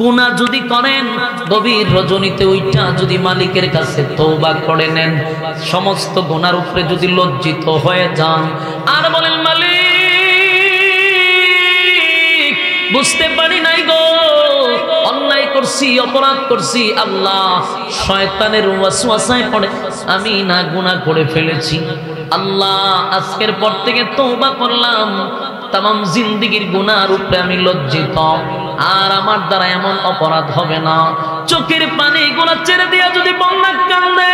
গুনাহ যদি করেন গভীর রজনীতে ওইটা যদি মালিকের কাছে তওবা করে নেন, সমস্ত গুনার উপরে যদি লজ্জিত হয়ে যান আর বলেন মালিক বুঝতে পারি নাই গো, অন্যায় করছি, অপরাধ করছি, আল্লাহ শয়তানের ওয়াসওয়াসায় পড়ে আমি না গুনাহ করে ফেলেছি, আল্লাহ আজকের পর থেকে তওবা করলাম, তামাম জিন্দেগীর গুনার উপরে আমি লজ্জিত, আর আমার দ্বারা এমন অপরাধ হবে না। চোখের পানি গুলা ছেড়ে দিয়া যদি বান্দা কান্দে,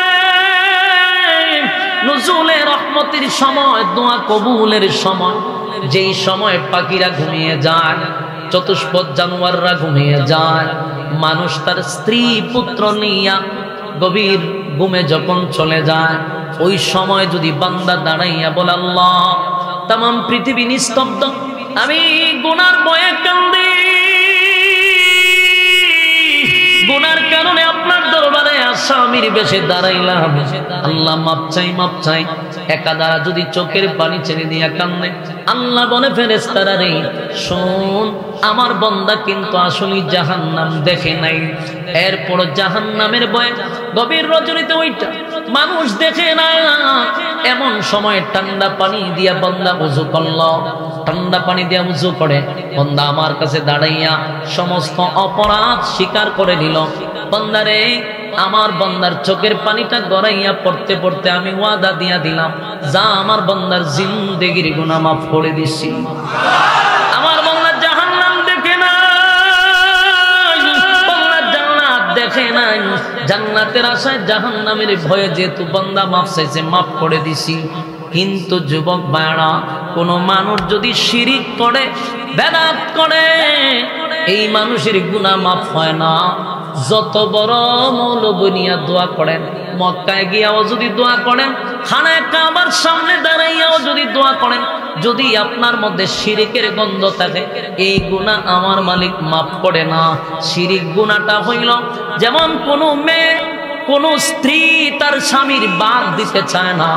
নুজুলে রহমতের সময়, দোয়া কবুলের সময়, যেই সময় পাখিরা ঘুমিয়ে যায়, চতুষ্পদ জানোয়াররা ঘুমিয়ে যায়, মানুষ তার স্ত্রী পুত্র নিয়া গভীর ঘুমে যখন চলে যায়, ওই সময় যদি বান্দা দাঁড়াইয়া বলে আল্লাহ তামাম পৃথিবী নিস্তব্ধ, আমি গুনার ভয়ে কান্দি, গুনার কারণে আপনার দরবারে আসামির বেশে দাঁড়াইলাম, আল্লাহ মাপ চাই, মাপ চাই। একাদারা যদি চোখের পানি ছেড়ে দিয়া কান্দে, আল্লাহ বলে ফেরেশতারা রে শোন, আমার বান্দা কিন্তু আসলে জাহান্নাম দেখে নাই, এরপর জাহান্নামের ভয়ে গভীর রজনীতে ওইটা মানুষ দেখে না, এমন সময় ঠান্ডা পানি দিয়া বান্দা ওযু করল, ঠান্ডা পানি দিয়া ওযু করে বান্দা আমার কাছে দাঁড়াইয়া সমস্ত অপরাধ স্বীকার করে নিল, বান্দারে আমার বান্দার চোখের পানিটা গড়াইয়া পড়তে পড়তে আমি ওয়াদা দিয়া দিলাম, যা আমার বান্দার জিন্দেগির গুনাহ মাফ করে দিছি। আমার বান্দা জাহান্নাম দেখে নাই, বান্দা জান্নাত দেখে নাই, জান্নাতের আশায় জাহান্নামের ভয়ে যেহেতু বান্দা মাফ চাইছে, মাফ করে দিছি। কিন্তু যুবক ভাইরা, কোন মানুষ যদি শিরিক করে, বেদাত করে, এই মানুষের গুনাহ মাফ হয় না। যত বড় মৌলবী নিয়া দোয়া করেন, মক্কায় গিয়াও যদি দোয়া করেন, খানায় কাবার সামনে দাঁড়াইয়াও যদি দোয়া করেন, যদি আপনার মধ্যে শিরিকের গন্ধ থাকে, এই গুনাহ আমার মালিক মাফ করে না। শিরিক গুনাহটা হইল যেমন কোন মেয়ে, কোন স্ত্রী তার স্বামীর বাদ দিতে চায় না।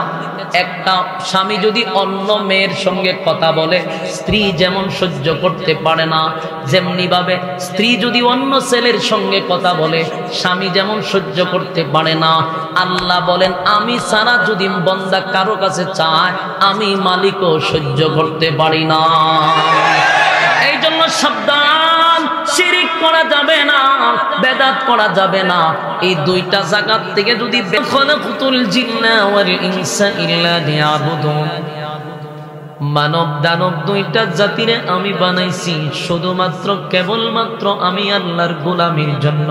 একটা স্বামী যদি অন্য মেয়ের সঙ্গে কথা বলে, স্ত্রী যেমন সহ্য করতে পারে না, যেমনি ভাবে স্ত্রী যদি অন্য ছেলের সঙ্গে কথা বলে, স্বামী যেমন সহ্য করতে পারে না। আল্লাহ বলেন আমি সারা যদি বান্দা কারো কাছে চায়, আমি মালিকও সহ্য করতে পারি না। এই জন্য সাবধান, শিরিক করা যাবে না, বেদাত করা যাবে না। এই দুইটা জায়গা থেকে যদি খালাকুতুল জিন্না ওয়াল ইনসা ইল্লা লিয়াবুদুন, মানব দানব দুইটা জাতিরে আমি বানাইছি শুধুমাত্র কেবলমাত্র আমি আল্লাহর গোলামির জন্য।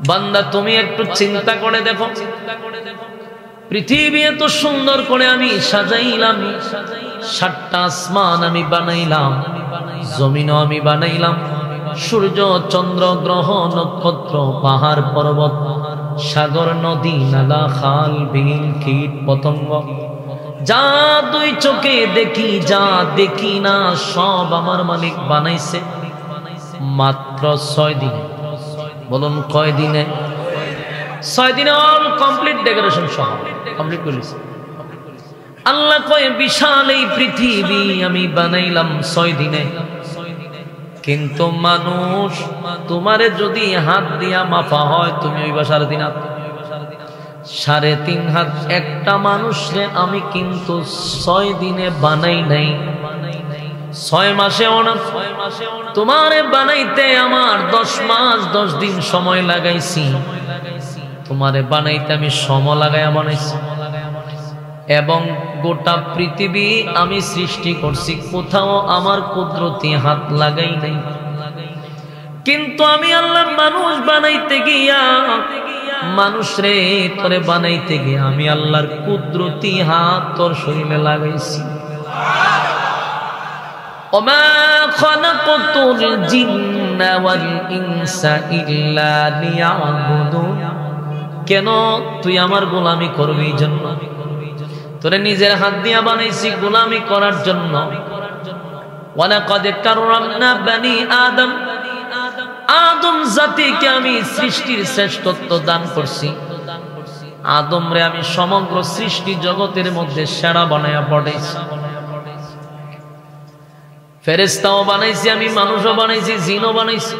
বান্দা তুমি একটু চিন্তা করে দেখো, পৃথিবী এত সুন্দর করে আমি সাজাইলাম, 7টা আসমান আমি বানাইলাম, জমিনও আমি বানাইলাম, সূর্য চন্দ্র গ্রহ নক্ষত্র পাহাড় পর্বত সাগর নদী নালা খাল বিল কীট পতঙ্গ, যা দুই চোখে দেখি যা দেখি না সব আমার মালিক বানাইছে মাত্র 6 দিনে। বলুন কয় দিনে? 6 দিনে অল কমপ্লিট ডেকোরেশন সহ কমপ্লিট করেছে। আল্লাহ কয় বিশাল এই পৃথিবী আমি বানাইলাম 6 দিনে। কিন্তু মানুষ, তোমারে যদি হাত দিয়া মাপা হয়, তুমি ওই 3.5 হাত, 3.5 হাত একটা মানুষরে আমি কিন্তু 6 দিনে বানাই নাই, 6 মাসেও না। তোমারে বানাইতে আমার 10 মাস 10 দিন সময় লাগাইছি, তোমারে বানাইতে আমি সময় লাগাইয়া বানাইছি। এবং গোটা পৃথিবী আমি সৃষ্টি করছি, কোথাও আমার কুদরতি হাত লাগাই নাই। কিন্তু আমি আল্লাহ মানুষ বানাইতে গিয়া, মানুষ রে তোরে বানাইতে গিয়া আমি আল্লাহর কুদরতি হাত তোর শরীরে লাগাইছি। ওমা খালাকতুল জিন্না ওয়াল ইনসা ইল্লা লিয়াবুদুন। কেন? তুই আমার গোলামি করবি এই জন্য, তোরে নিজের হাত দিয়া বানাইছি গোলামি করার জন্য। ওয়ালাকাদ কাররামনা বানি আদম, আদম জাতিকে আমি সৃষ্টির শ্রেষ্ঠত্ব দান করছি। আদম রে আমি সমগ্র সৃষ্টি জগতের মধ্যে সেরা বানায়া পাঠাইছি। ফেরেশতাও বানাইছি আমি, মানুষও বানাইছি, জিনও বানাইছি।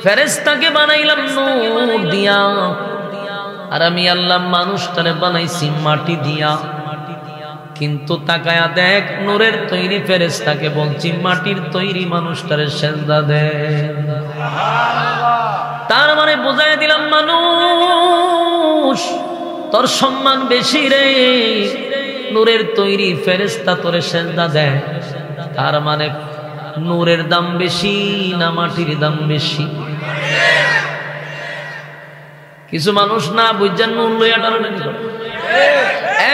ফেরেশতাকে বানাইলাম নূর দিয়া, আর আমি আল্লাহ মানুষটারে বানাইছি মাটি দিয়া। কিন্তু তাকায়া দেখ, নূরের তৈরি ফেরেশতাকে বলছি মাটির তৈরি মানুষটারে সেজদা দে। তার মানে বুঝাই দিলাম, মানুষ তোর সম্মান বেশি রে, নূরের তৈরি ফেরেশতা তোরে সেজদা দেয়। তার মানে নূরের দাম বেশি না মাটির দাম বেশি? কিছু মানুষ না বুঝছেন, নূর লইয়া টানাটানি করে।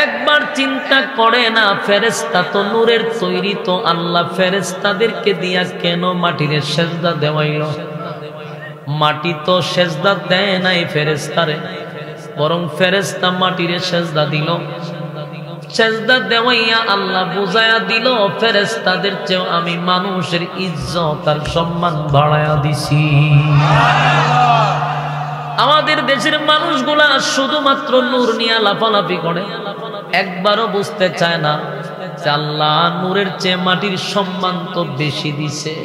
একবার চিন্তা করে না, ফেরেশতা তো নূরের তৈরি, তো আল্লাহ ফেরেশতাদেরকে দিয়া কেন মাটির সেজদা দেওয়াইল? মাটি তো সেজদা দেয় নাই ফেরেশতারে, বরং ফেরেশতা মাটির সেজদা দিল। সেজদা দেওয়াইয়া আল্লাহ বুঝায়া দিল, ফেরেশতাদের চেয়েও আমি মানুষের ইজ্জত আর সম্মান বাড়ায়া দিছি। আমাদের দেশের মানুষগুলা শুধুমাত্র নূর নিয়ে লাফালাফি করে, একবারও বুঝতে চায় না যে আল্লাহ নূরের চেয়ে মাটির সম্মান তো বেশি দিছে।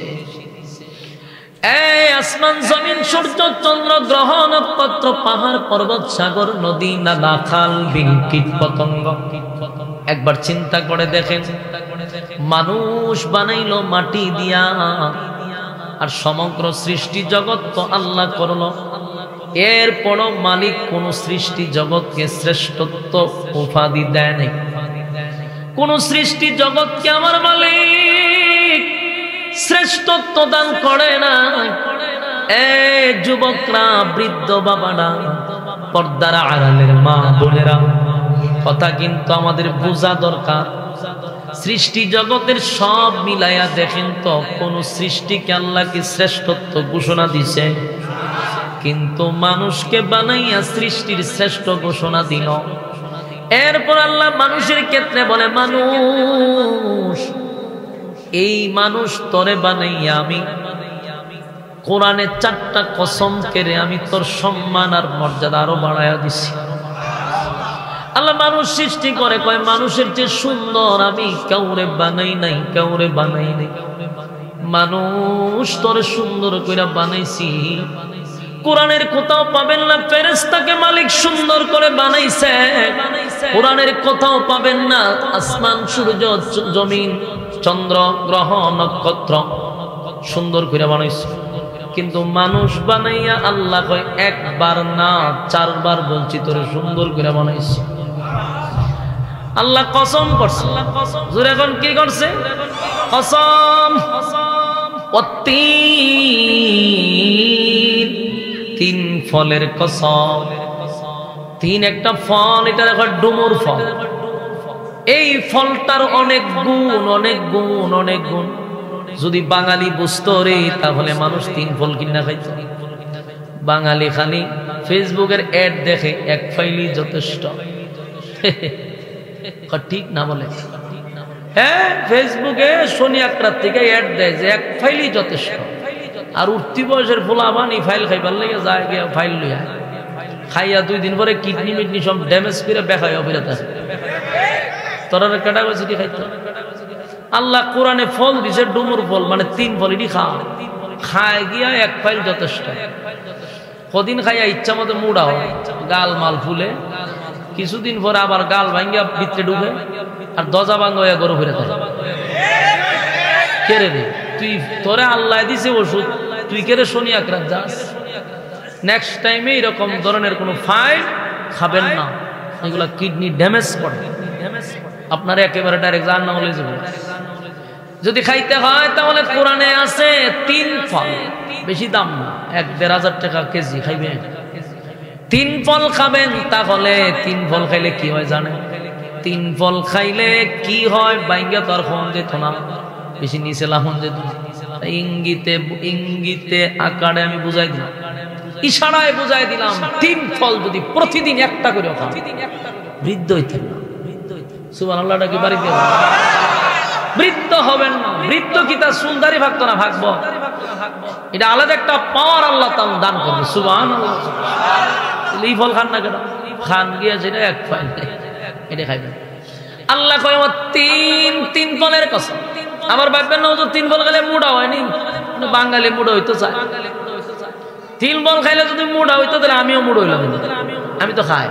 এই আসমান জমিন সূর্য চন্দ্র গ্রহ নক্ষত্র পাহাড় পর্বত সাগর নদী নালা খাল বিল কীট পতঙ্গ, একবার চিন্তা করে দেখেন, মানুষ বানাইলো মাটি দিয়া, আর সমগ্র সৃষ্টি জগৎ তো আল্লাহ করলো। এরপরও মালিক কোন সৃষ্টি জগৎকে শ্রেষ্ঠত্ব উপাধি দেয় নাই। কোন সৃষ্টি জগৎকে আমার মালিক শ্রেষ্ঠত্ব দান করে না। এই যুবকরা, বৃদ্ধ বাবারা, পর্দার আড়ালের মা বোনেরা, কথা কিন্তু আমাদের বোঝা দরকার। সৃষ্টি জগতের সব মিলাইয়া দেখেন তো কোন সৃষ্টিকে আল্লাহ কি শ্রেষ্ঠত্ব ঘোষণা দিছে? কিন্তু মানুষকে বানাইয়া সৃষ্টির শ্রেষ্ঠ ঘোষণা দিল। এরপর আল্লাহ মানুষের ক্ষেত্রে বলে, মানুষ, এই মানুষ তরে বানাইয়া আমি কোরআনে 4টা কসম কেড়ে আমি তোর সম্মান আর মর্যাদা আরো বাড়াইয়া দিছি। আল্লাহ মানুষ সৃষ্টি করে কয়, মানুষের যে সুন্দর আমি কাউরে বানাই নাই, কাউরে বানাই নাই। মানুষ তোরে সুন্দর কইরা বানাইছি। কোরআনের কোথাও পাবেন না ফেরেশতাকে মালিক সুন্দর করে বানাইছে। কোরআনের কোথাও পাবেন না আসমান সূর্য জমিন চন্দ্র গ্রহ নক্ষত্র সুন্দর করে বানাইছে। কিন্তু মানুষ বানাইয়া আল্লাহ কয়, একবার না 4বার বলছি তোরে সুন্দর করে বানাইছে। আল্লাহ কসম করছে। জোরে এখন কি করছে? কসম। তিন ফলের কসম। তিন একটা ফল, এটা দেখো ডুমুর ফল। এই ফলটার অনেক গুণ, অনেক গুণ, অনেক গুণ। যদি বাঙালি বুঝতো রে, তাহলে মানুষ 3 ফল কিনা খাইত। বাঙালি খালি ফেসবুকের অ্যাড দেখে, এক ফাইলই যথেষ্ট। ঠিক না বলে? হ্যাঁ, ফেসবুকে শনি আকরাত থেকে অ্যাড দেয় যে এক ফাইলই যথেষ্ট। আর উঠতি বয়সের ফোলা বানি ফাইল খাইবার লেগে যায়, গিয়া ফাইল লইয়া খাইয়া 2 দিন পরে কিডনি মিডনি সব ড্যামেজ করে বেখায় অবিরত আছে। তোরা কেটা গেছে কি খাইতো? আল্লাহ কোরআনে ফল দিছে ডুমুর ফল, মানে 3 ফল। এটি খায় গিয়া এক ফাইল যথেষ্ট। কদিন খাইয়া ইচ্ছা মতো মুড়া হয়, গাল মাল ফুলে। কিছুদিন পরে আবার গাল ভাঙ্গিয়া ভিতরে ঢুকে, আর দজা ভাঙ্গ হয়ে গরু ফিরে থাকে। কেরে রে তুই, তোরে আল্লাহ দিছে ওষুধ, তুই কেরে শনি আকরাত যাস? নেক্সট টাইমে এরকম ধরনের কোনো ফাইল খাবেন না, এগুলা কিডনি ড্যামেজ করে। আপনার একেবারে ডাইরেক্ট জাহান্নামে লয়ে যাবে। যদি খাইতে হয় তাহলে কোরআনে আছে 3 ফল, বেশি দাম না, 1-1.5 টাকা কেজি খাইবেন। 3 ফল খাবেন, তাহলে 3 ফল খাইলে কি হয় জানেন? 3 ফল খাইলে কি হয়? বাইঙ্গা তো আর ফোন যেত না, বেশি নিচে লাফন যেত। ইঙ্গিতে ইঙ্গিতে আকারে আমি বুঝাই দিলাম, ইশারায় বুঝাই দিলাম। 3 ফল যদি প্রতিদিন একটা করে খান, বৃদ্ধ হইতেন না। সুবহানাল্লাহটা কি বাড়িতে বৃদ্ধ হবেন না। বৃদ্ধ কি তার সুন্দরী ভাগত না? ভাগবো। এটা আলাদা একটা পাওয়ার আল্লাহ তাআলা দান করবে। সুবহানাল্লাহ। এই ফল খান না কেন? খান গিয়া যেটা এক ফাইল, এটা খাইবেন। আল্লাহ কয় 3 ফলের কসম। আমার ভাববেন না 3 ফল খেলে মুড়া হয়নি, বাঙালি মুড়া হইতে চায়। তিন ফল খাইলে যদি মুড়া হইতো তাহলে আমিও মুড় হইলাম। আমি তো খাই,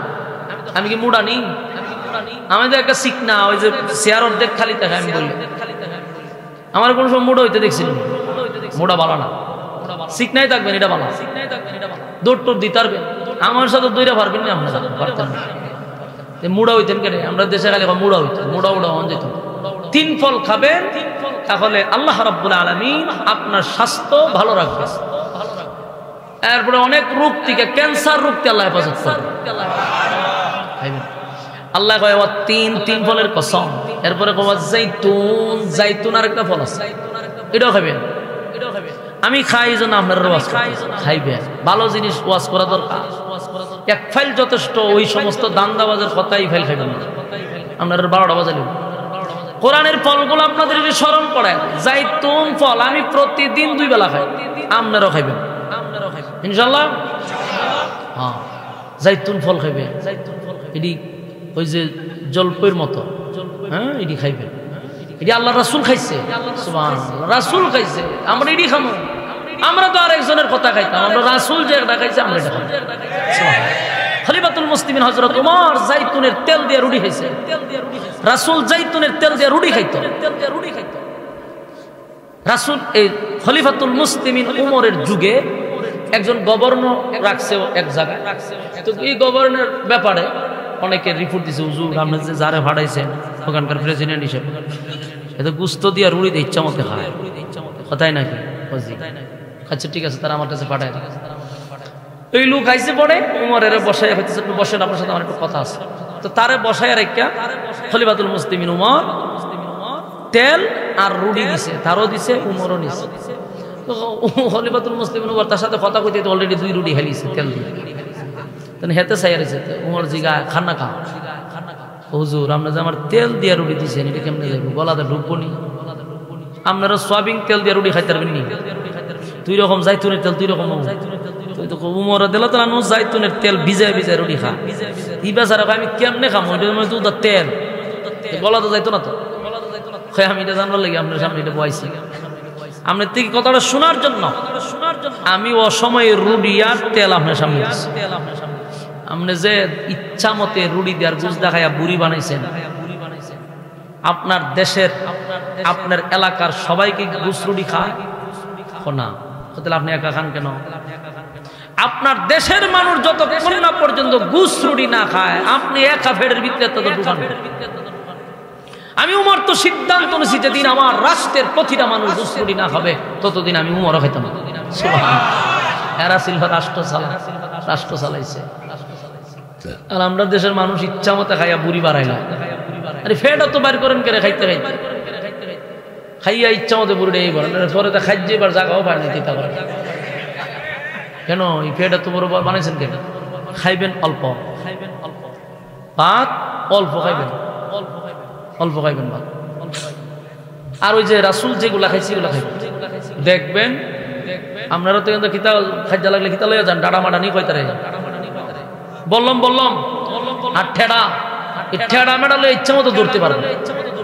আমি কি মুড়া নি? আমি তো একটা শিখনা, ওই যে চেয়ার অর্ধেক খালি থাকে। আমি বলি আমার কোন সময় মুড়া হইতে দেখছি? মুড়া ভালো না, শিখনাই থাকবেন, এটা ভালো। দৌড় টোর দিতে পারবেন, আমার সাথে দৌড়া পারবেন না? আপনারা পারতেন না। মুড়া হইতেন কেন? আমরা দেশে খালি মুড়া হইতো, মুড়া উড়া হন যেত। তিন ফল খাবেন, তাহলে আল্লাহ রাব্বুল আলামিন আপনার স্বাস্থ্য ভালো রাখবে। এরপরে অনেক রোগ থেকে, ক্যান্সার রোগ থেকে আল্লাহ হেফাজত করবে। আল্লাহ কয় তিন ফলের কসম। এরপরে কয় জাইতুন, জাইতুন আর একটা ফল আছে, এটাও খাবেন। আমি খাই এই জন্য আপনার ওয়াজ খাইবেন। ভালো জিনিস ওয়াজ করা দরকার। এক ফাইল যথেষ্ট, ওই সমস্ত দান্দাবাজের কথাই ফাইল খাইবেন না। আপনার 12টা বাজালেন। কোরআনের ফলগুলো আপনাদের স্মরণ করেন। জাইতুন ফল আমি প্রতিদিন 2 বেলা খাই, আপনারাও খাইবেন ইনশাআল্লাহ। হ্যাঁ, জাইতুন ফল খাইবেন। এটি ওই যে জলপইয়ের মতো, হ্যাঁ, এটি খাইবেন। এটি আল্লাহ রাসূল খাইছে, সুবহানাল্লাহ, রাসূল খাইছে, আমরা এটি খাবো। আমরা তো আরেকজনের কথা খাইতাম, আমরা রাসূল যে একটা খাইছে আমরা এটা খাবো। খলিফাতুল মুসলিমিন হযরত ওমর জাইতুনের তেল দিয়ে রুটি খাইছে। রাসূল জাইতুনের তেল দিয়ে রুটি খাইতো। রাসূল এই খলিফাতুল মুসলিমিন ওমরের যুগে একজন গভর্নর রাখছে এক জায়গায়। তো এই গভর্নর ব্যাপারে অনেকে রিপোর্ট দিছে, হুজুর আপনি যে যারে ভাড়াইছেন ওখানকার প্রেসিডেন্ট হিসেবে, এত গুস্ত দিয়ে রুড়ি দিয়ে ইচ্ছা মতো খায়, কথাই নাকি? আচ্ছা ঠিক আছে, তারা আমার কাছে পাঠায়। ওই লোক আইসে পড়ে উমরের বসায় হইতেছে, একটু বসেন, আপনার সাথে আমার একটু কথা আছে। তো তারে বসায় রেখা খলিফাতুল মুসলিমিন উমর তেল আর রুটি দিছে, তারও দিছে, উমরও নিছে। তো খলিফাতুল মুসলিমিন উমর তার সাথে কথা কইতে অলরেডি 2 রুটি খাইছে তেল দিয়ে। হেতে চাই রয়েছে উমর জিগা খানা খা, হুজুর আপনি যে আমার তেল দিয়ে রুটি দিচ্ছেন, এটা কেমনে যাবো? গলাতে ঢুকবো নি? আপনারা সোয়াবিন তেল দিয়ে রুটি খাইতে পারবেন নি? 2 রকম জাইতুনের তেল, 2 রকম উমর দিল তো আনু জাইতুনের তেল ভিজায় ভিজায় রুটি খা। ই বেচারা আমি কেমনে খাম? ওইটা দুধ তেল, গলা তো যাইতো না। তো আমি এটা জানবার লাগে আপনার সামনে এটা বয়াইছি। আপনার থেকে কথাটা শোনার জন্য আমি অসময়ে রুটি আর তেল আপনার সামনে দিচ্ছি। আপনি যে ইচ্ছা মতে রুটি দেওয়ার গুজ দেখাইয়া বুড়ি বানাইছেন, আপনার দেশের আপনার এলাকার সবাইকে গুস রুটি খায় না? তাহলে আপনি একা খান কেন? আপনার দেশের মানুষ যতক্ষণ না পর্যন্ত গুস রুটি না খায়, আপনি একা ফেডের ভিতরে তত ঢুকান। আমি উমর তো সিদ্ধান্ত নিয়েছি, যেদিন আমার রাষ্ট্রের প্রতিটা মানুষ গুস রুটি না খাবে ততদিন আমি উমরও খাইতাম। এরা সিলভা রাষ্ট্র চালাইছে, আর আমরা দেশের মানুষ ইচ্ছা মতো খাইয়া বুড়ি বাড়াইলাম। আরে ফেটা তো বাইর করেন কেন? খাইতে খাইতে খাইয়া ইচ্ছা মতো বুড়ি পরে তো খাইতে এবার জায়গাও পায় না চিন্তা করে। কেন এই ফেটা তো বড় বানাইছেন কেন? খাইবেন অল্প, ভাত অল্প খাইবেন, অল্প খাইবেন ভাত। আর ওই যে রাসূল যেগুলা খাইছে এগুলা খাইবেন। দেখবেন আপনারা তো কিন্তু খিতা খাইতে লাগলে খিতা লইয়া যান, ডাড়া মাডা নিয়ে কইতারে বললাম আর ঠেড়া মেডা লইয়া ইচ্ছা মতো দৌড়তে পারবেন,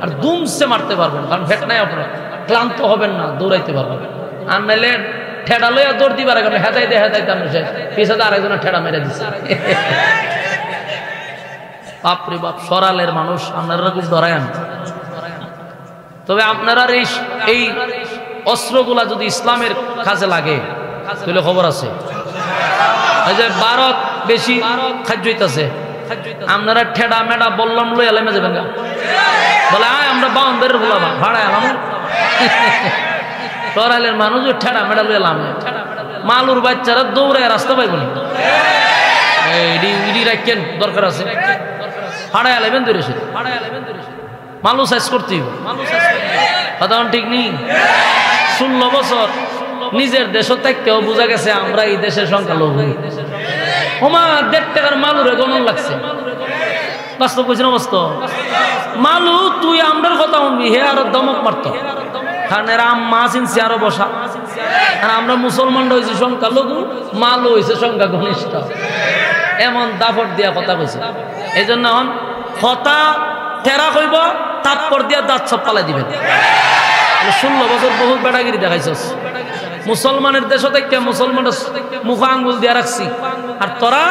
আর দুমসে মারতে পারবেন, কারণ ফেট নাই আপনার, ক্লান্ত হবেন না, দৌড়াইতে পারবেন। আর নাইলে ঠেড়া লইয়া দৌড় দিবার কারণে হেদাইতে আপনি পিছাতে আরেকজনের ঠেড়া মেরে দিচ্ছে। বাপরে বাপ, সরালের মানুষ আপনারা খুব ডরায়ান। তবে আপনারা এই অস্ত্রগুলা যদি ইসলামের কাজে লাগে তাহলে খবর আছে। এই যে ভারত বেশি খাদ্য হইতেছে, আপনারা ঠেডা মেডা বললাম লই এলামে যাবেন গা, বলে আয় আমরা বাউন্ডারির বলাবা ভাড়া এলাম। সরাইলের মানুষ ঠেডা মেডা লই এলাম, মালুর বাচ্চারা দৌড়ায় রাস্তা পাইব না, রাখেন দরকার আছে, ভাড়া এলাবেন ধরেছে, মালু সাইজ করতে হইব। কথা ঠিক নেই? 16 বছর নিজের দেশ থাকতেও বোঝা গেছে আমরা এই দেশের সংখ্যালঘু। ওমা 1.5 টাকার মালুরে গণন লাগছে। বাস্তব কইছেন অবস্থা। মালু তুই আমরার কথা শুনবি, হে আরো দমক মারত, কারণ এরা আম্মা চিনছি আরো বসা। আর আমরা মুসলমানরা হয়েছি সংখ্যালঘু, মালু হয়েছে সংখ্যা ঘনিষ্ঠ। এমন দাফট দিয়া কথা কইছে। এই জন্য কথা টেরা কইব, তাৎপর দিয়া দাঁত সব পালাই দিবেন। 16 বছর বহুত বেড়াগিরি দেখাইছস, মুসলমানের দেশ থেকে মুসলমানের মুখ আঙ্গুল দিয়ে রাখছি, আর তোরা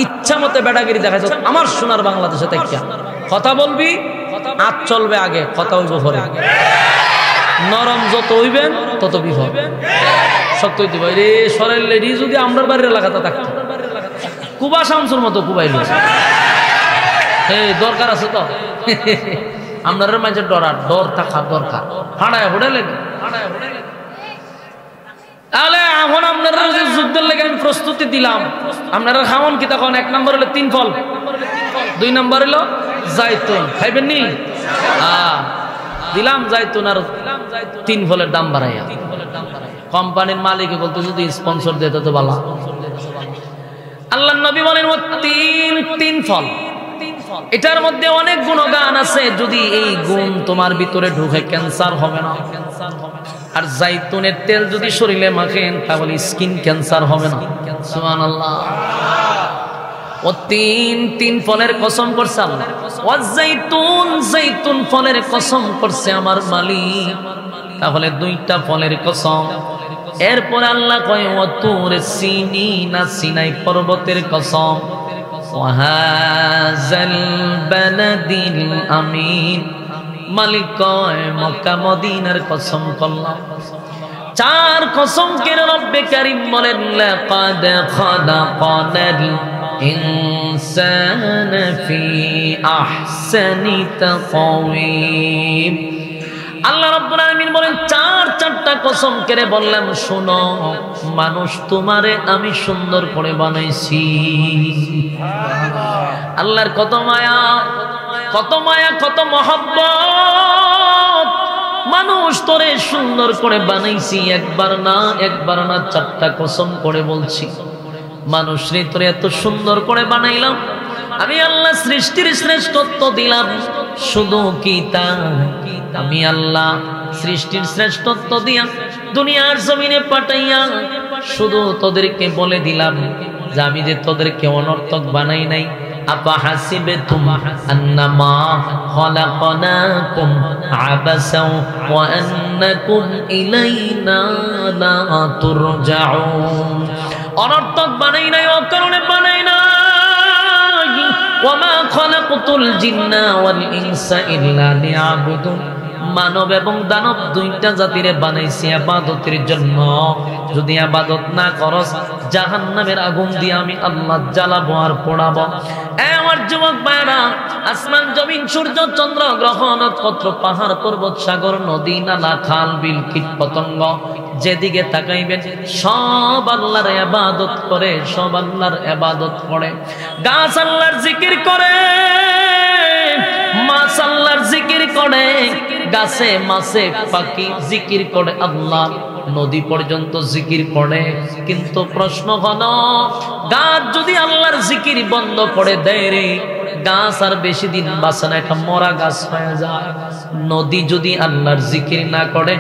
ইচ্ছা মতে বেড়াগিরি দেখাইছ আমার সোনার বাংলাদেশে থেকে। কথা বলবি, আজ চলবে আগে, কথা হইব পরে। নরম যত হইবেন তত বিপদ। সত্য হইতে ভাই রে সরের লেডি যদি আমরার বাড়ির এলাকাতে থাকতো, কুবা শামসুর মতো কুবাইল। এই দরকার আছে তো আপনার মাঝে ডর থাকা দরকার। হাঁড়ায় হোড়ে লেগে তাহলে এখন আপনারা যুদ্ধের লেগে আমি প্রস্তুতি দিলাম। আপনারা খাওয়ান কি তখন? 1 নম্বর হলো 3 ফল, 2 নম্বর হলো জাইতুন। খাইবেন নি? দিলাম জাইতুন আর 3 ফলের দাম বাড়াইয়া। কোম্পানির মালিক বলতো যদি স্পন্সর দিত তো ভালো। আল্লাহর নবী বলেন ও 3 ফল, এটার মধ্যে অনেক গুণগান আছে। যদি এই গুণ তোমার ভিতরে ঢুকে ক্যান্সার হবে না। আর জাইতুনের তেল যদি শরীরে মাখেন তাহলে স্কিন ক্যান্সার হবে না। সুবহানাল্লাহ। ও 3 ফলের কসম করছে আল্লাহ। ও জাইতুন ফলের কসম করছে আমার মালিক, তাহলে 2টা ফলের কসম। এরপর আল্লাহ কয় ও তুর সিনিনা, সিনাই পর্বতের কসম। ওয়াহাযাল বালাদিল আমিন, মালিক কয় মক্কা মদিনার কসম করলাম। 4 কসম করে রব্বে কারীম বলেন লাকাদ খালাকানাল ইনসানা ফি আহসানি তাকওয়িম। আল্লাহ রাব্বুল আলামিন বলেন 4টা কসম করে বললাম শোনো, মানুষ তোমারে আমি সুন্দর করে বানাইছি। আল্লাহর কত মায়া, কত মায়া, কত মহব্বত। মানুষ তোরে সুন্দর করে বানাইছি, একবার না 4টা কসম করে বলছি। মানুষ রে তোরে এত সুন্দর করে বানাইলাম, আমি আল্লাহ সৃষ্টির শ্রেষ্ঠত্ব দিলাম। শুধু কি তা, আমি আল্লাহ সৃষ্টির শ্রেষ্ঠত্ব দিয়া দুনিয়ার জমিনে পাঠাইয়া শুধু তোদেরকে বলে দিলাম যে আমি যে তোদেরকে অনর্থক বানাই নাই। আপা হাসিবতুম আন্নামা খালাকনাকুম আবাসাও ওয়া আন্নাকুম ইলাইনা লা তুরজাউন। অনর্থক বানাই নাই, অকারণে বানাই নাই। ওয়ামা খালাকতুল জিন্না ওয়াল ইনসা ইল্লা লিয়াবুদুন। মানব এবং দানব 2টা জাতিরে বানাইছি ইবাদতের জন্য। যদি ইবাদত না করস জাহান্নামের আগুন দিয়ে আমি আল্লাহ জ্বালাবো আর পোড়াবো। আমার যুবক ভাইরা, আসমান জমিন সূর্য চন্দ্র গ্রহ নক্ষত্র পাহাড় পর্বত সাগর নদী নালা খাল বিল কীট পতঙ্গ যেদিকে তাকাইবেন সব আল্লাহর ইবাদত করে, সব আল্লাহর ইবাদত করে। গাছ আল্লাহর জিকির করে, মাছ আল্লাহর জিকির করে, গাছে মাছে পাখি জিকির করে আল্লাহ, নদী পর্যন্ত জিকির করে। কিন্তু প্রশ্ন হলো গাছ যদি আল্লাহর জিকির বন্ধ করে দেয় রে, গাছ আর বেশি দিন বাঁচে না, একটা মরা গাছ হয়ে যায়। নদী যদি আল্লাহর জিকির না করে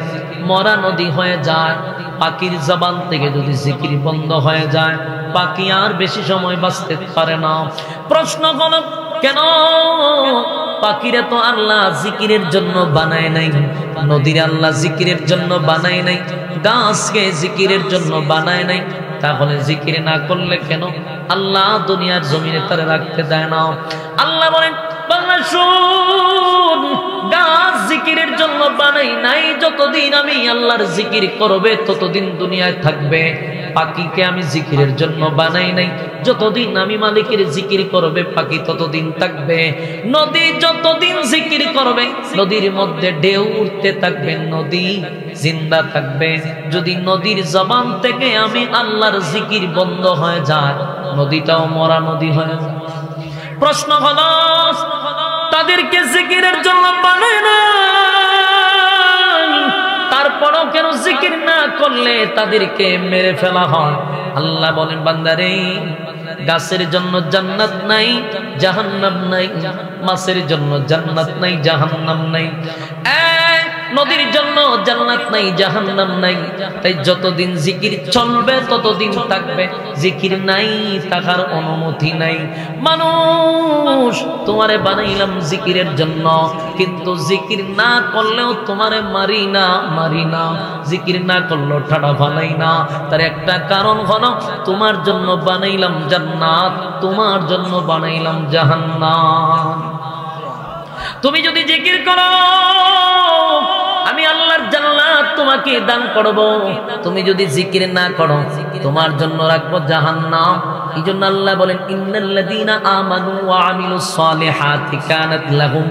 মরা নদী হয়ে যায়। পাখির জবান থেকে যদি জিকির বন্ধ হয়ে যায় পাখি আর বেশি সময় বাঁচতে পারে না। প্রশ্ন হলো কেন? পাখিরা তো আল্লাহ জিকিরের জন্য বানায় নাই, নদীর আল্লাহ জিকিরের জন্য বানায় নাই, গাছকে জিকিরের জন্য বানায় নাই। তাহলে জিকির না করলে কেন আল্লাহ দুনিয়ার জমিনে তারে রাখতে দেয় না? আল্লাহ বলেন গাছ জিকিরের জন্য বানাই নাই, যতদিন আমি আল্লাহর জিকির করবে ততদিন দুনিয়ায় থাকবে। পাখিকে আমি জিকিরের জন্য বানাই নাই, যতদিন আমি মালিকের জিকির করবে পাখি ততদিন থাকবে। নদী যতদিন জিকির করবে নদীর মধ্যে ঢেউ উঠতে থাকবে, নদী জিন্দা থাকবে। যদি নদীর জবান থেকে আমি আল্লাহর জিকির বন্ধ হয়ে যায় নদীটাও মরা নদী হয়ে যায়। প্রশ্ন হলো তাদেরকে জিকিরের জন্য বানায় না, তারপরও কেন জিকির না করলে তাদেরকে মেরে ফেলা হয়? আল্লাহ বলেন বান্দারে, গাছের জন্য জান্নাত নাই জাহান্নাম নাই, মাছের জন্য জান্নাত নাই জাহান্নাম নাই। নদীর জন্য জান্নাত নাই, জাহান্নাম নাই। তাই যতদিন জিকির চলবে ততদিন থাকবে, জিকির নাই থাকার অনুমতি নাই। মানুষ তোমারে বানাইলাম জিকিরের জন্য, কিন্তু জিকির না করলেও তোমারে মারি না, জিকির না করলেও ঠাডা ফালাই না। তার একটা কারণ হলো তোমার জন্য বানাইলাম জান্নাত, তোমার জন্য বানাইলাম জাহান্নাম। তুমি যদি জিকির করো আমি আল্লাহর জান্নাত তোমাকে দান করব। তুমি যদি জিকির না করো তোমার জন্য রাখবো জাহান্নাম। এইজন্য আল্লাহ বলেন ইন্নাল্লাযীনা আমানু ওয়া আমিলুস সালিহাতি কানাত লাহুম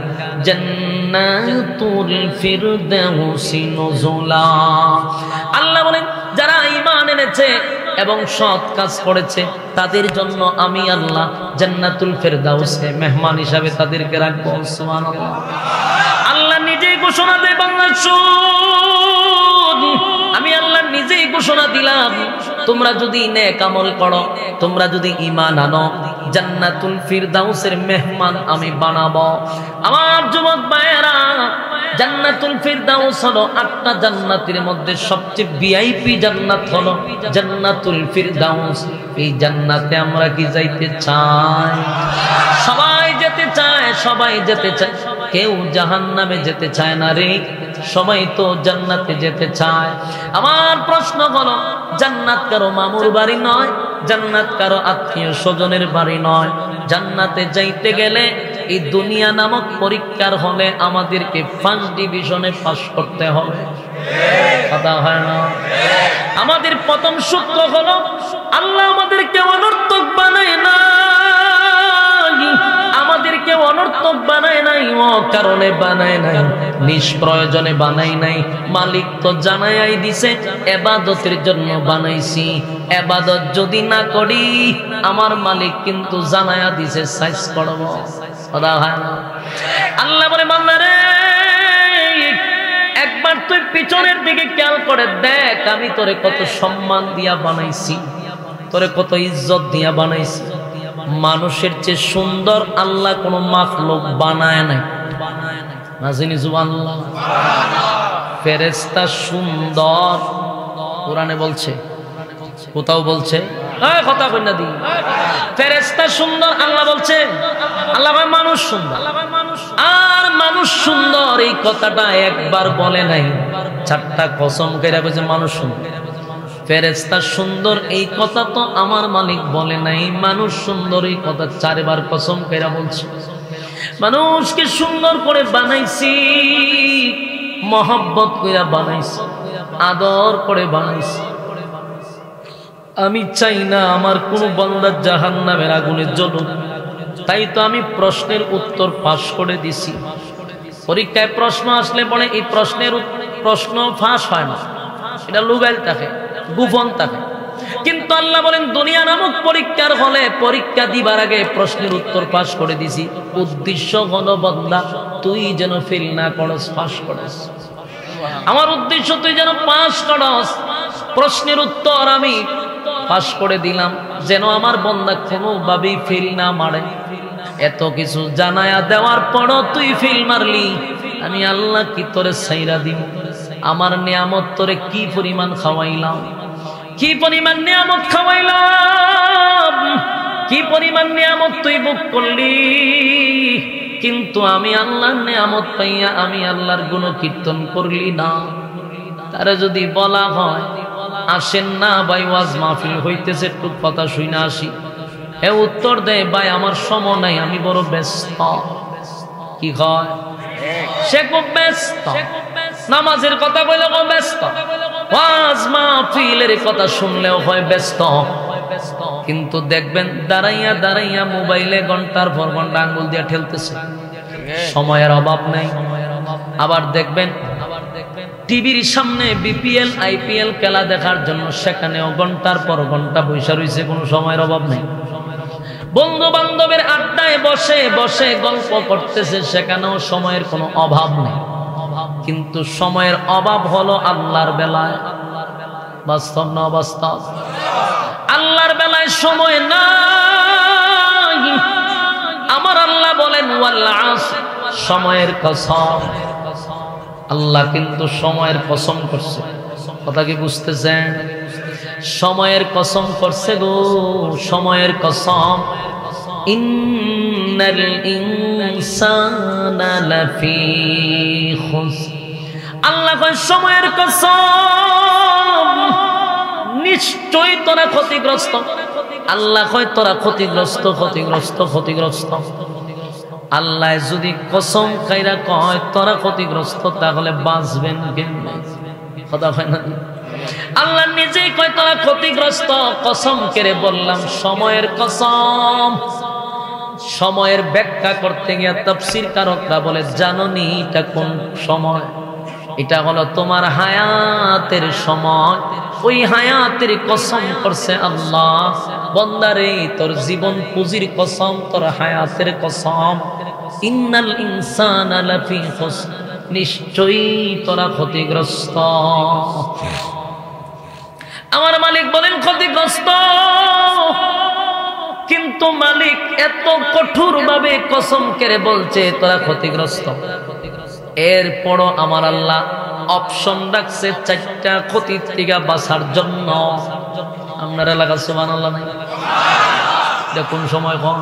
জান্নাতুল ফিরদাউসি নুজুলা। আল্লাহ বলেন যারা ঈমান এনেছে এবং সৎ কাজ করেছে তাদের জন্য আমি আল্লাহ জান্নাতুল ফিরদাউসে মেহমান হিসাবে তাদেরকে রাখবো। সুবহানাল্লাহ। আল্লাহ নিজেই ঘোষণা দেয় বান্দা শুন, আমি আল্লাহ নিজেই ঘোষণা দিলাম তোমরা যদি নেক আমল করো, তোমরা যদি ঈমান আনো, জান্নাতুল ফিরদাউসের মেহমান আমি বানাবো। আমার যুবক ভাইয়েরা, জান্নাতুল ফিরদাউস হলো 8টা জান্নাতের মধ্যে সবচেয়ে ভিআইপি জান্নাত হলো জান্নাতুল ফিরদাউস। এই জান্নাতে আমরা কি যাইতে চাই? সবাই যেতে চায়, সবাই যেতে চায়, কেউ জাহান্নামে যেতে চায় না রে, সবাই তো জান্নাতে যেতে চায়। আমার প্রশ্ন হলো জান্নাত কারো মামুর বাড়ি নয়, জান্নাত কারো আত্মীয় স্বজনের বাড়ি নয়। জান্নাতে যাইতে গেলে এই দুনিয়া নামক পরীক্ষার হলে আমাদেরকে ফার্স্ট ডিভিশনে পাস করতে হবে। কথা হয় না? আমাদের প্রথম সূত্র হলো আল্লাহ আমাদেরকে অনর্থক বানায় না, আমাদেরকে অনর্থক বানায় নাই, অকারণে বানায় নাই, নিষ্প্রয়োজনে বানায় নাই। মালিক তো জানাই দিছে ইবাদতের জন্য বানাইছি, ইবাদত যদি না করি আমার মালিক কিন্তু জানায়া দিছে সাইজ করব। আল্লাহ বলে বান্দা রে একবার তুই পিছনের দিকে খেয়াল করে দেখ আমি তোরে কত সম্মান দিয়া বানাইছি, তোরে কত ইজ্জত দিয়া বানাইছি। মানুষের চেয়ে সুন্দর আল্লাহ কোন মাখলুক বানায় নাই। সুবহানাল্লাহ। ফেরেশতা সুন্দর, কোরআনে বলছে, কোথাও বলছে কথা কই না দি ফেরেশতা সুন্দর, আল্লাহ বলছে, আল্লাহ মানুষ সুন্দর। আর মানুষ সুন্দর এই কথাটা একবার বলে নাই, 4টা কসম কইরা কইছে মানুষ সুন্দর। ফেরেশতা সুন্দর এই কথা তো আমার মালিক বলে নাই, মানুষ সুন্দর এই কথা 4 বার কসম কইরা বলছে। মানুষকে সুন্দর করে বানাইছি, মহব্বত কইরা বানাইছি, আদর করে বানাইছি। আমি চাই না আমার কোন বান্দা জাহান্নামের আগুনে জ্বলুক, তাই তো আমি প্রশ্নের উত্তর পাশ করে দিছি। পরীক্ষায় প্রশ্ন আসলে পরে এই প্রশ্ন ফাঁস হয় না, এটা লুগাইল থাকে, গোপন থাকে। কিন্তু আল্লাহ বলেন দুনিয়া নামক পরীক্ষার হলে পরীক্ষা দিবার আগে প্রশ্নের উত্তর পাশ করে দিছি। উদ্দেশ্য হলো বান্দা তুই যেন ফেল না করস, পাশ করস। আমার উদ্দেশ্য তুই যেন পাশ করস। প্রশ্নের উত্তর আমি পাশ করে দিলাম যেন আমার বান্দা কোনোভাবেই ফেল না মারে। এত কিছু জানায়া দেওয়ার পরও তুই ফেল মারলি, আমি আল্লাহ কি তোরে ছাইরা দিব? আমার নিয়ামত তোরে কি পরিমাণ খাওয়াইলাম, কি পরিমাণ নিয়ামত খাওয়াইলাম, কি পরিমাণ নিয়ামত তুই ভোগ করলি। কিন্তু আমি আল্লাহর নিয়ামত পাইয়া আমি আল্লাহর গুণকীর্তন করলি না। তারা যদি বলা হয় আসেন না ভাই ওয়াজ মাহফিল হইতেছে, একটু কথা শুনে আসি, এ উত্তর দেয় ভাই আমার সময় নাই, আমি বড় ব্যস্ত। কি হয়? সে খুব ব্যস্ত, নামাজের কথা কইলেও ব্যস্ত, ওয়াজ মাহফিলের কথা শুনলেও হয় ব্যস্ত। কিন্তু দেখবেন দাঁড়াইয়া দাঁড়াইয়া মোবাইলে ঘন্টার পর ঘন্টা আঙ্গুল দিয়ে ঠেলতেছে, সময়ের অভাব নাই। আবার দেখবেন টিভির সামনে বিপিএল আইপিএল খেলা দেখার জন্য সেখানেও ঘন্টার পর ঘন্টা বসে রয়েছে, কোনো সময়ের অভাব নেই। বন্ধু বান্ধবের আড্ডায় বসে বসে গল্প করতেছে, সেখানেও সময়ের কোনো অভাব নেই। কিন্তু সময়ের অভাব হলো আল্লাহর বেলায়। বাস্তব না বাস্তব? আল্লাহর বেলায় সময় নাই। আমার আল্লাহ বলেন ওয়াল আসর, সময়ের কসম। আল্লাহ কিন্তু সময়ের কসম করছে। কথা কি বুঝতেছেন? সময়ের কসম করছে গো, সময়ের কসম। ইন্নাল ইনসানা লাফি খুসর, আল্লাহ কয় সময়ের কসম, নিশ্চয়ই তোরা ক্ষতিগ্রস্ত। আল্লাহ কয় তোরা ক্ষতিগ্রস্ত, ক্ষতিগ্রস্ত, ক্ষতিগ্রস্ত। আল্লাহ যদি কসম খাইরা কয় তোরা ক্ষতিগ্রস্ত, তাহলে বাঁচবেন কেমনে? কথা হয় না? আল্লাহ নিজেই কয় তোরা ক্ষতিগ্রস্ত, কসম করে বললাম সময়ের কসম। সময়ের ব্যাখ্যা করতে গিয়ে তাফসীর কারকরা বলে, জানোনি এটা কোন সময়? এটা হলো তোমার হায়াতের সময়। ওই হায়াতের কসম করছে আল্লাহ, বান্দারে তোর জীবন পুঁজির কসম, তোর হায়াতের কসম। ইন্নাল ইনসানা লাফি খুসর, নিশ্চয়ই তোরা ক্ষতিগ্রস্ত। আমার মালিক বলেন ক্ষতিগ্রস্ত, কিন্তু মালিক এত কঠোর ভাবে কসম করে বলছে তোরা ক্ষতিগ্রস্ত। এরপরও আমার আল্লাহ অপশন রাখছে 4টা ক্ষতির থেকে বাঁচার জন্য। আপনার এলাকা সুবহানাল্লাহ নাই? এটা কোন সময় কোন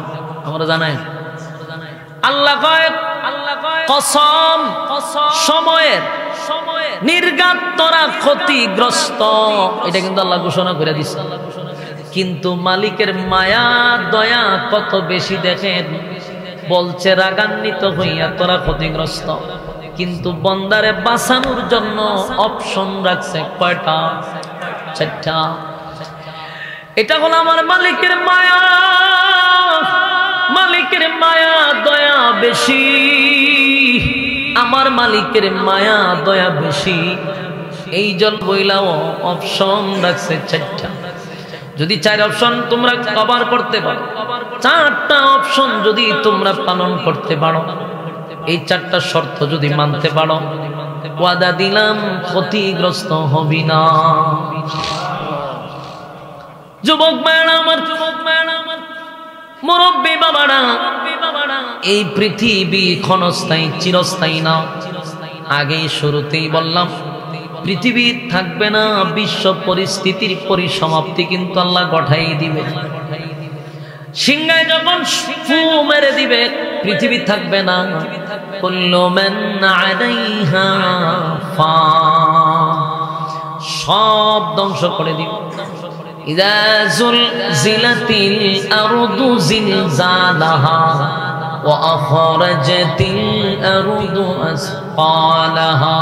আমরা জানেন? আল্লাহ কয় কসম, সময়ের নির্ঘাত তোরা ক্ষতিগ্রস্ত। এটা কিন্তু আল্লাহ ঘোষণা করে দিচ্ছে। কিন্তু মালিকের মায়া দয়া কত বেশি দেখেন, বলছে রাগান্বিত হইয়া তোরা ক্ষতিগ্রস্ত, কিন্তু বন্দারে বাঁচানোর জন্য অপশন রাখছে কয়টা? 4টা। এটা হলো আমার মালিকের মায়া। মালিকের মায়া দয়া বেশি, আমার মালিকের মায়া দয়া বেশি। এই জন্য বইলাও অপশন রাখছে 4টা। যদি 4 অপশন তোমরা কভার করতে পারো, 4টা অপশন যদি তোমরা পালন করতে পারো, এই 4টা শর্ত যদি মানতে পারো, ওয়াদা দিলাম ক্ষতিগ্রস্ত হবি না। যুবক ভাইরা আমার, মুরব্বী বাবারা, এই পৃথিবী ক্ষণস্থায়ী, চিরস্থায়ী না। আগেই শুরুতেই বললাম পৃথিবী থাকবে না, বিশ্ব পরিস্থিতির পরিসমাপ্তি কিন্তু আল্লাহ ঘটাই দিবে। সিংহায় যখন ফু মেরে দিবে, পৃথিবী থাকবে না। কুল্লু মান আলাইহা ফান, সব ধ্বংস করে দিবে। ইযা যুলজিলাতিল আরদু জিলজালাহা ওয়া আখরাজাতিল আরদু আসফালাহা।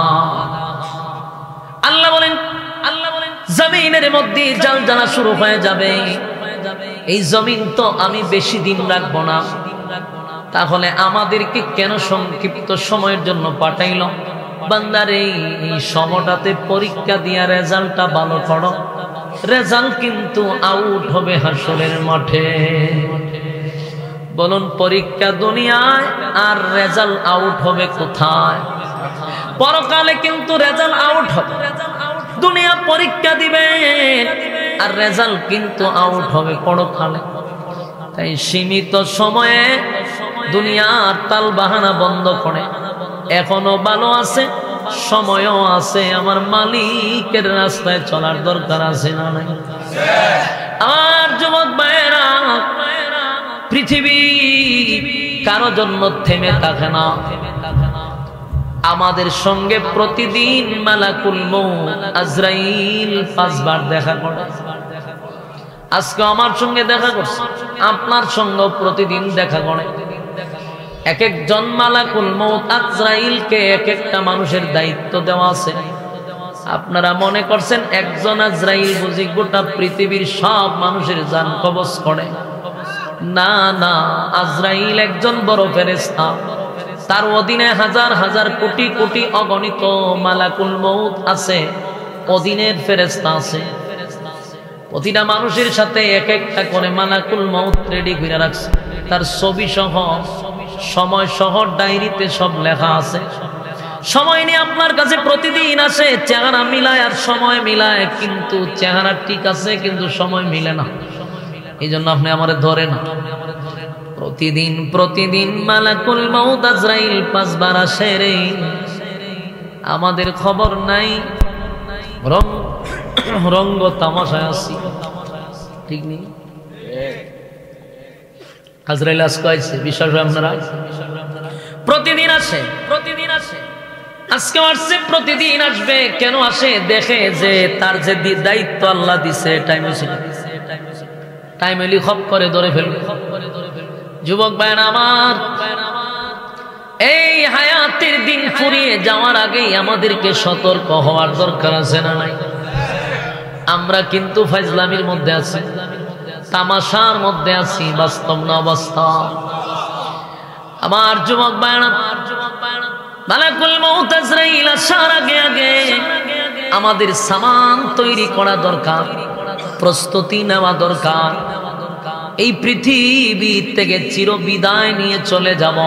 আল্লাহ বলেন জমিনের মধ্যে জালজালা শুরু হয়ে যাবে। এই জমিন তো আমি বেশি দিন রাখবো না, তাহলে আমাদেরকে কেন সংক্ষিপ্ত সময়ের জন্য পাঠাইল? বান্দারে এই সময়টাতে পরীক্ষা দিয়া রেজাল্টটা ভালো করো। রেজাল্ট কিন্তু আউট হবে হাসরের মাঠে। বলুন পরীক্ষা দুনিয়ায়, আর রেজাল্ট আউট হবে কোথায়? পরকালে কিন্তু রেজাল্ট আউট হবে। দুনিয়া পরীক্ষা দিবে আর রেজাল্ট কিন্তু আউট হবে পরকালে। তাই সীমিত সময়ে দুনিয়ার তাল বাহানা বন্ধ করে, এখনো ভালো আছে, সময়ও আছে, আমার মালিকের রাস্তায় চলার দরকার আছে না নাই? আর যুবক ভাইরা, পৃথিবী কারো জন্য থেমে থাকে না। আমাদের সঙ্গে প্রতিদিন মালাকুল মউত আজরাইল 5 বার দেখা করে। আজকে আমার সঙ্গে দেখা করছে, আপনার সঙ্গে প্রতিদিন দেখা করে। এক একজন মালাকুল মউত আজরাইলকে এক একটা মানুষের দায়িত্ব দেওয়া আছে। আপনারা মনে করছেন একজন আজরাইল বুঝি গোটা পৃথিবীর সব মানুষের জান কবজ করে? না না, আজরাইল একজন বড় ফেরেশতা। তার অধীনে হাজার হাজার কোটি কোটি অগণিত মালাকুল মউত আছে, অধীনের ফেরেশতা আছে। প্রতিটা মানুষের সাথে এক একটা করে মালাকুল মউত রেডি করে রাখছে। তার ছবি সহ, সময় সহ ডায়েরিতে সব লেখা আছে। সময় নিয়ে আপনার কাছে প্রতিদিন আসে, চেহারা মিলায় আর সময় মিলায়, কিন্তু চেহারা ঠিক আছে কিন্তু সময় মিলে না। এই জন্য আপনি আমারে ধরে না। প্রতিদিন প্রতিদিন মালাকুল মউত আজরাইল 5 বার আসে রে। আমাদের খবর নাই, রঙ্গ তামাশায় আছি। ঠিক নেই? আজরাইল আজকে আসছে, বিশ্বাস হয় আপনারা? প্রতিদিন আসে, প্রতিদিন আসে, আজকে আসছে, প্রতিদিন আসবে। কেন আসে? দেখে যে তার যে দায়িত্ব আল্লাহ দিছে টাইম হয়েছে, টাইম এলি খপ করে ধরে ফেলবে। যুবক ভাইরা আমার, এই হায়াতের দিন ফুরিয়ে যাওয়ার আগেই আমাদেরকে সতর্ক হওয়ার দরকার আছে না নাই? আমরা কিন্তু ফাইজলামির মধ্যে আছি, তামাশার মধ্যে আছি, বাস্তব না অবস্থা। আমার যুবক ভাইরা, মালাকুল মউত আজরাইল আসার আগে আগে আমাদের সামান তৈরি করা দরকার, প্রস্তুতি নেওয়া দরকার। এই পৃথিবী থেকে চিরবিদায় নিয়ে চলে যাব,